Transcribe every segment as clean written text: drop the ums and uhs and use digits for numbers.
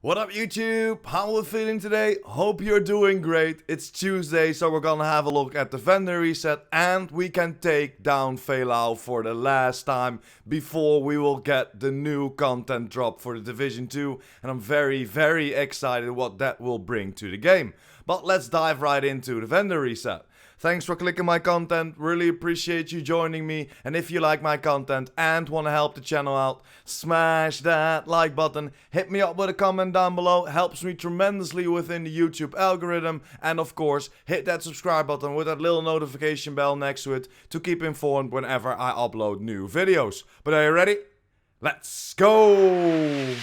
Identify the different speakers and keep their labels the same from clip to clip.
Speaker 1: What up YouTube? How are we feeling today? Hope you're doing great. It's Tuesday, so we're gonna have a look at the vendor reset and we can take down Fallout for the last time before we will get the new content drop for the Division 2, and I'm very excited what that will bring to the game. But let's dive right into the vendor reset. Thanks for clicking my content, really appreciate you joining me, and if you like my content and want to help the channel out, smash that like button, hit me up with a comment down below, helps me tremendously within the YouTube algorithm, and of course hit that subscribe button with that little notification bell next to it to keep informed whenever I upload new videos. But are you ready? Let's go!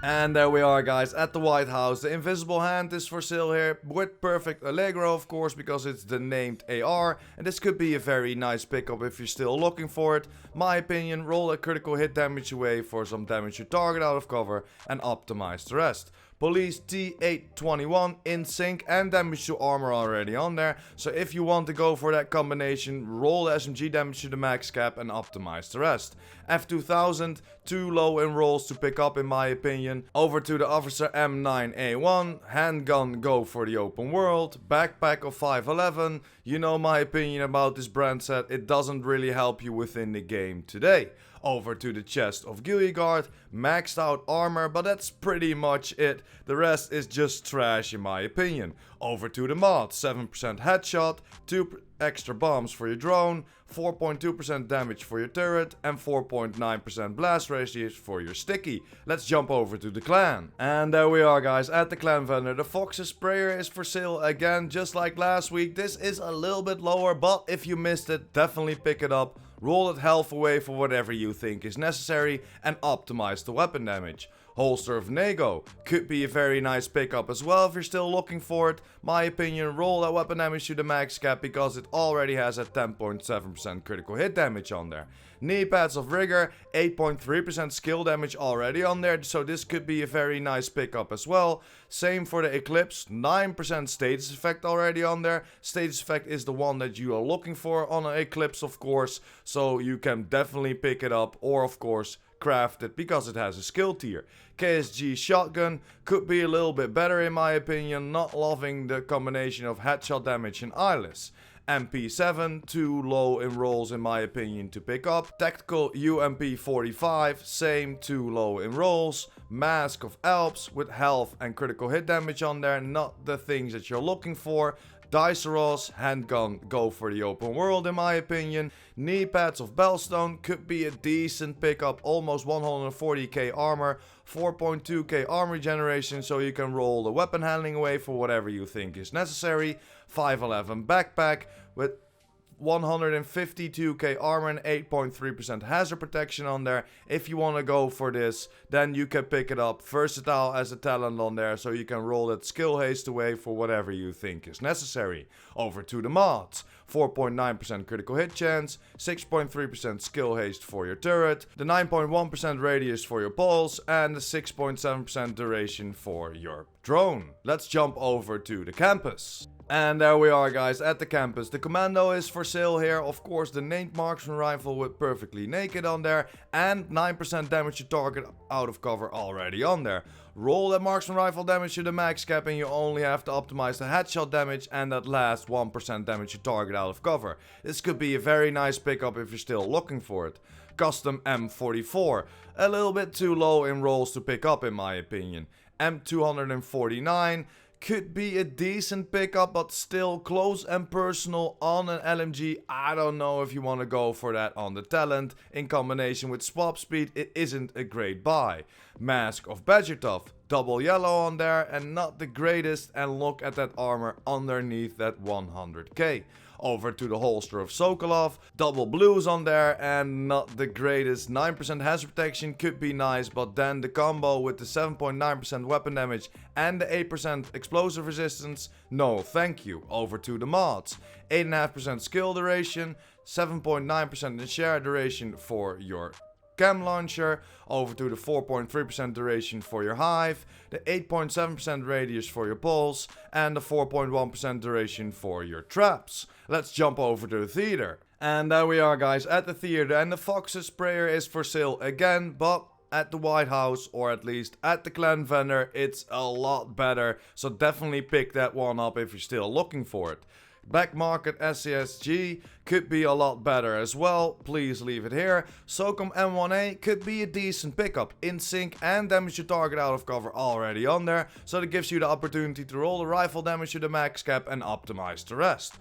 Speaker 1: And there we are guys, at the White House. The Invisible Hand is for sale here, with perfect Allegro of course, because it's the named AR. And this could be a very nice pickup if you're still looking for it. My opinion, roll a critical hit damage away for some damage to target out of cover and optimize the rest. Police T821 in sync and damage to armor already on there. So if you want to go for that combination, roll the SMG damage to the max cap and optimize the rest. F2000, too low in rolls to pick up in my opinion. Over to the Officer M9A1, handgun go for the open world. Backpack of 511, you know my opinion about this brand set, it doesn't really help you within the game today. Over to the chest of GOOO guard, maxed out armor, but that's pretty much it. The rest is just trash in my opinion. Over to the mod, 7% headshot, 2 extra bombs for your drone, 4.2% damage for your turret, and 4.9% blast radius for your sticky. Let's jump over to the clan. And there we are guys, at the clan vendor. The Fox's sprayer is for sale again, just like last week. This is a little bit lower, but if you missed it, definitely pick it up. Roll that health away for whatever you think is necessary and optimize the weapon damage. Holster of Nego could be a very nice pickup as well if you're still looking for it. My opinion, roll that weapon damage to the max cap because it already has a 10.7% critical hit damage on there. Knee pads of Rigor, 8.3% skill damage already on there, so this could be a very nice pickup as well. Same for the Eclipse, 9% status effect already on there. Status effect is the one that you are looking for on an Eclipse of course, so you can definitely pick it up or of course craft it because it has a skill tier. KSG shotgun could be a little bit better in my opinion, not loving the combination of headshot damage and eyeless. MP7, too low in rolls in my opinion to pick up. Tactical UMP 45, same, too low in rolls. Mask of Alps with health and critical hit damage on there, not the things that you're looking for. Diceros, handgun, go for the open world in my opinion. Knee pads of Bellstone could be a decent pickup, almost 140k armor, 4.2k armor regeneration, so you can roll the weapon handling away for whatever you think is necessary. 511 backpack with 152k armor and 8.3% hazard protection on there. If you want to go for this, then you can pick it up. Versatile as a talent on there, so you can roll that skill haste away for whatever you think is necessary. Over to the mods. 4.9% critical hit chance, 6.3% skill haste for your turret, the 9.1% radius for your pulse, and the 6.7% duration for your drone. Let's jump over to the campus. And there we are guys, at the campus. The Commando is for sale here. Of course, the named marksman rifle with perfectly naked on there. And 9% damage to target out of cover already on there. Roll that marksman rifle damage to the max cap and you only have to optimize the headshot damage and that last 1% damage to target out of cover. This could be a very nice pickup if you're still looking for it. Custom M44. A little bit too low in rolls to pick up in my opinion. M249. Could be a decent pickup, but still close and personal on an LMG. I don't know if you want to go for that on the talent. In combination with swap speed, it isn't a great buy. Mask of Badger Tough, double yellow on there and not the greatest. And look at that armor underneath that 100k. Over to the holster of Sokolov, double blues on there and not the greatest. 9% hazard protection could be nice, but then the combo with the 7.9% weapon damage and the 8% explosive resistance, no thank you. Over to the mods, 8.5% skill duration, 7.9% in share duration for your cam launcher, over to the 4.3% duration for your hive, the 8.7% radius for your pulse, and the 4.1% duration for your traps. Let's jump over to the theater. And there we are, guys, at the theater, and the Fox's sprayer is for sale again, but at the White House, or at least at the Clan vendor, it's a lot better, so definitely pick that one up if you're still looking for it. Back market SCSG could be a lot better as well, please leave it here. SOCOM M1A could be a decent pickup, in sync and damage your target out of cover already on there, so that gives you the opportunity to roll the rifle damage to the max cap and optimize the rest.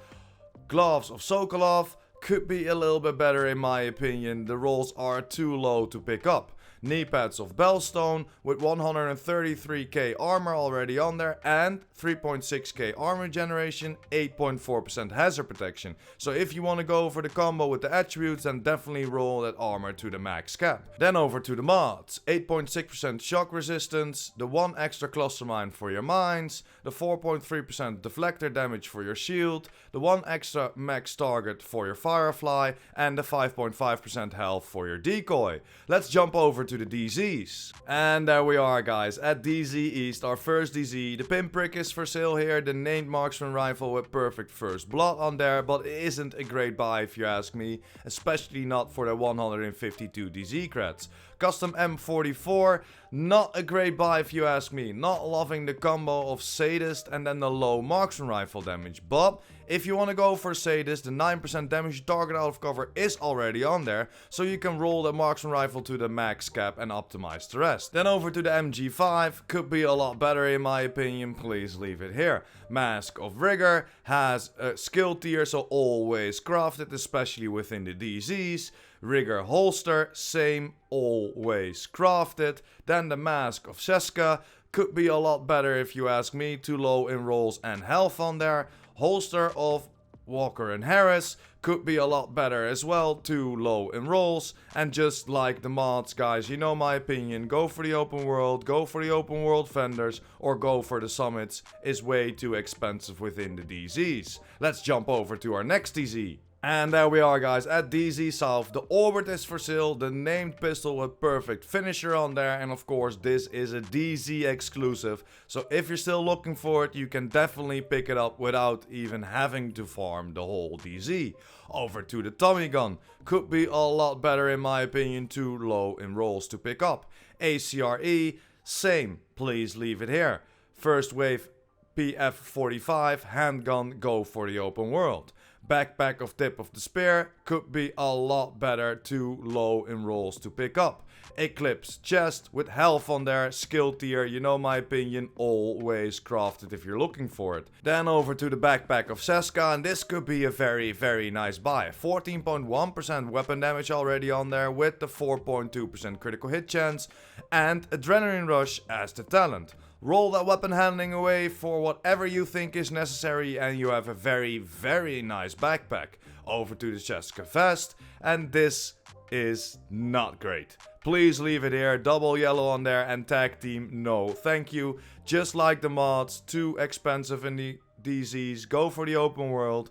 Speaker 1: Gloves of Sokolov could be a little bit better in my opinion, the rolls are too low to pick up. Knee pads of Bellstone with 133k armor already on there and 3.6k armor generation, 8.4% hazard protection. So if you want to go for the combo with the attributes, then definitely roll that armor to the max cap. Then over to the mods, 8.6% shock resistance, the 1 extra cluster mine for your mines, the 4.3% deflector damage for your shield, the 1 extra max target for your firefly, and the 5.5% health for your decoy. Let's jump over to the DZs. And there we are, guys, at DZ East, our first DZ. The pinprick is for sale here, the named marksman rifle with perfect first blood on there, but it isn't a great buy if you ask me, especially not for the 152 DZ creds. Custom M44, not a great buy if you ask me, not loving the combo of Sadist and then the low marksman rifle damage, but if you want to go for Sadist, the 9% damage target out of cover is already on there, so you can roll the marksman rifle to the max cap and optimize the rest. Then over to the MG5, could be a lot better in my opinion, please leave it here. Mask of Rigor has a skill tier, so always crafted, especially within the DZs. Rigor holster, same, always crafted. Then the Mask of Seska could be a lot better if you ask me, too low in rolls and health on there. Holster of Walker and Harris could be a lot better as well, too low in rolls. And just like the mods, guys, you know my opinion, go for the open world, go for the open world vendors, or go for the summits is way too expensive within the DZs. Let's jump over to our next DZ. And there we are, guys, at DZ South. The Orbit is for sale, the named pistol with perfect finisher on there, and of course this is a DZ exclusive, so if you're still looking for it, you can definitely pick it up without even having to farm the whole DZ. Over to the Tommy gun, could be a lot better in my opinion, too low in rolls to pick up. ACRE, same, please leave it here. First wave PF45, handgun, go for the open world. Backpack of Tip of Despair could be a lot better, too low in rolls to pick up. Eclipse chest with health on there, skill tier, you know my opinion, always crafted if you're looking for it. Then over to the backpack of Seska, and this could be a very nice buy. 14.1% weapon damage already on there with the 4.2% critical hit chance and Adrenaline Rush as the talent. Roll that weapon handling away for whatever you think is necessary and you have a very nice backpack. Over to the Seska vest, and this is not great. Please leave it here, double yellow on there, and tag team, no thank you. Just like the mods, too expensive in the DZs, go for the open world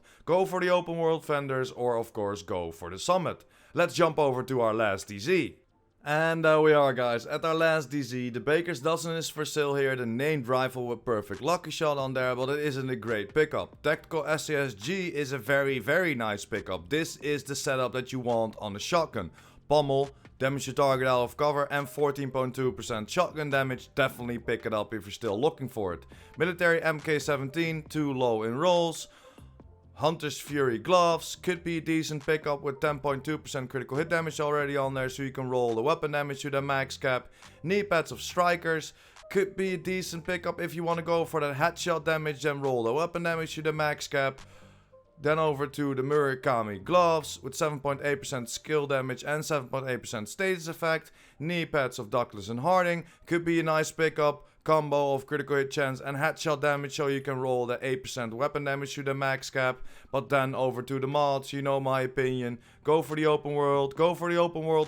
Speaker 1: vendors, or of course go for the summit. Let's jump over to our last DZ. And there we are, guys, at our last DZ. The Baker's Dozen is for sale here, the named rifle with perfect lucky shot on there, but it isn't a great pickup. Tactical SCSG is a very nice pickup. This is the setup that you want on the shotgun. Pommel, damage your target out of cover, and 14.2% shotgun damage. Definitely pick it up if you're still looking for it. Military MK17, too low in rolls. Hunter's Fury gloves could be a decent pickup with 10.2% critical hit damage already on there, so you can roll the weapon damage to the max cap. Knee pads of Strikers could be a decent pickup if you want to go for that headshot damage, then roll the weapon damage to the max cap. Then over to the Murakami gloves with 7.8% skill damage and 7.8% status effect. Knee pads of Douglas and Harding could be a nice pickup. Combo of critical hit chance and headshot damage, so you can roll the 8% weapon damage to the max cap. But then over to the mods, you know my opinion, go for the open world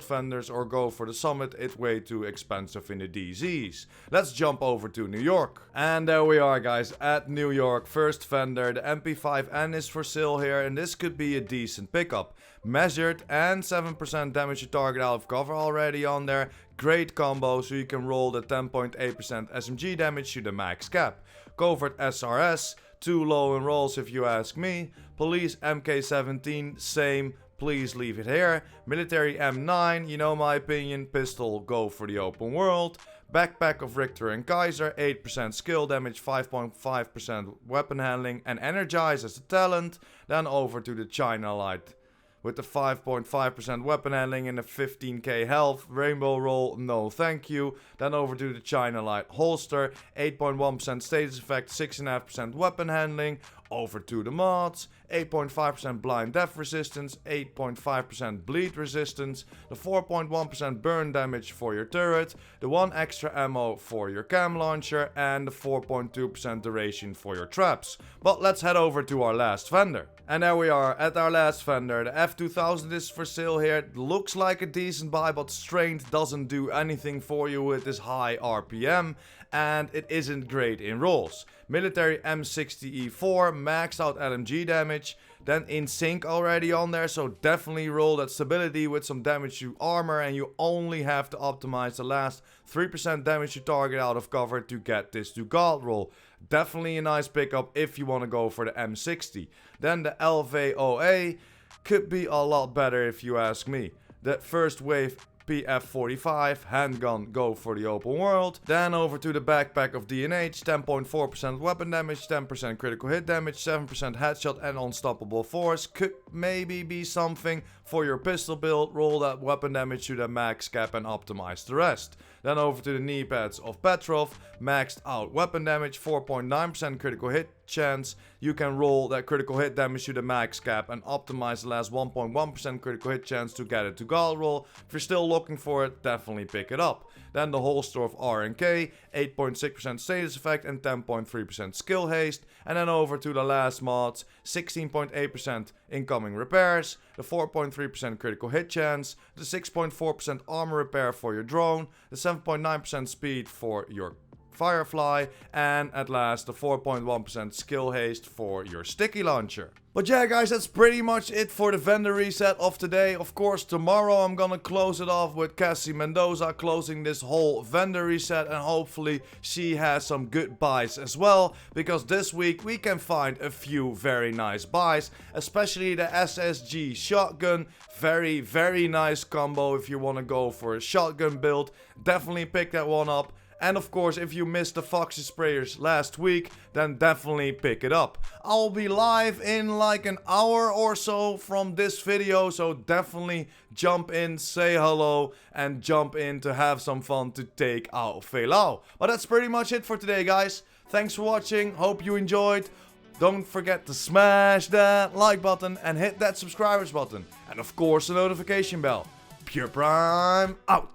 Speaker 1: vendors, or go for the summit. It's way too expensive in the DZs. Let's jump over to New York. And there we are, guys, at New York. First vendor, the MP5N is for sale here, and this could be a decent pickup. Measured and 7% damage to target out of cover already on there. Great combo, so you can roll the 10.8% SMG damage to the max cap. Covert SRS, too low in rolls if you ask me. Police MK17, same. please leave it here. Military M9, you know my opinion, pistol, go for the open world. Backpack of Richter and Kaiser, 8% skill damage, 5.5% weapon handling, and energize as a talent. Then over to the China Light with the 5.5% weapon handling and a 15k health. Rainbow roll, no thank you. Then over to the China Light holster, 8.1% status effect, 6.5% weapon handling. Over to the mods, 8.5% blind death resistance, 8.5% bleed resistance, the 4.1% burn damage for your turret, the 1 extra ammo for your cam launcher, and the 4.2% duration for your traps. But let's head over to our last vendor. And there we are at our last vendor. The F2000 is for sale here. It looks like a decent buy, but strength doesn't do anything for you with this high RPM. And it isn't great in rolls. Military M60E4, maxed out LMG damage. Then in sync already on there, so definitely roll that stability with some damage to armor. And you only have to optimize the last 3% damage to target out of cover to get this to gold roll. Definitely a nice pickup if you want to go for the M60. Then the LVOA could be a lot better if you ask me. The first wave PF45 handgun, go for the open world. Then over to the backpack of DNH, 10.4% weapon damage, 10% critical hit damage, 7% headshot and unstoppable force. Could maybe be something for your pistol build. Roll that weapon damage to the max cap and optimize the rest. Then over to the knee pads of Petrov, maxed out weapon damage, 4.9% critical hit chance. You can roll that critical hit damage to the max cap and optimize the last 1.1% critical hit chance to get it to gold roll. If you're still looking for it, definitely pick it up. Then the holster of R&K, 8.6% status effect and 10.3% skill haste. And then over to the last mods, 16.8% incoming repairs, the 4.3% critical hit chance, the 6.4% armor repair for your drone, the 7.9% speed for your Firefly, and at last the 4.1% skill haste for your sticky launcher. But yeah guys, that's pretty much it for the vendor reset of today. Of course, tomorrow I'm gonna close it off with Cassie Mendoza closing this whole vendor reset, and hopefully she has some good buys as well, because this week we can find a few very nice buys, especially the SSG shotgun. Very nice combo if you want to go for a shotgun build. Definitely pick that one up. And of course, if you missed the Foxy Sprayers last week, then definitely pick it up. I'll be live in like an hour or so from this video, so definitely jump in, say hello, and jump in to have some fun to take out Velau. But that's pretty much it for today, guys. Thanks for watching, hope you enjoyed. Don't forget to smash that like button and hit that subscribers button. And of course the notification bell. PurePrime out!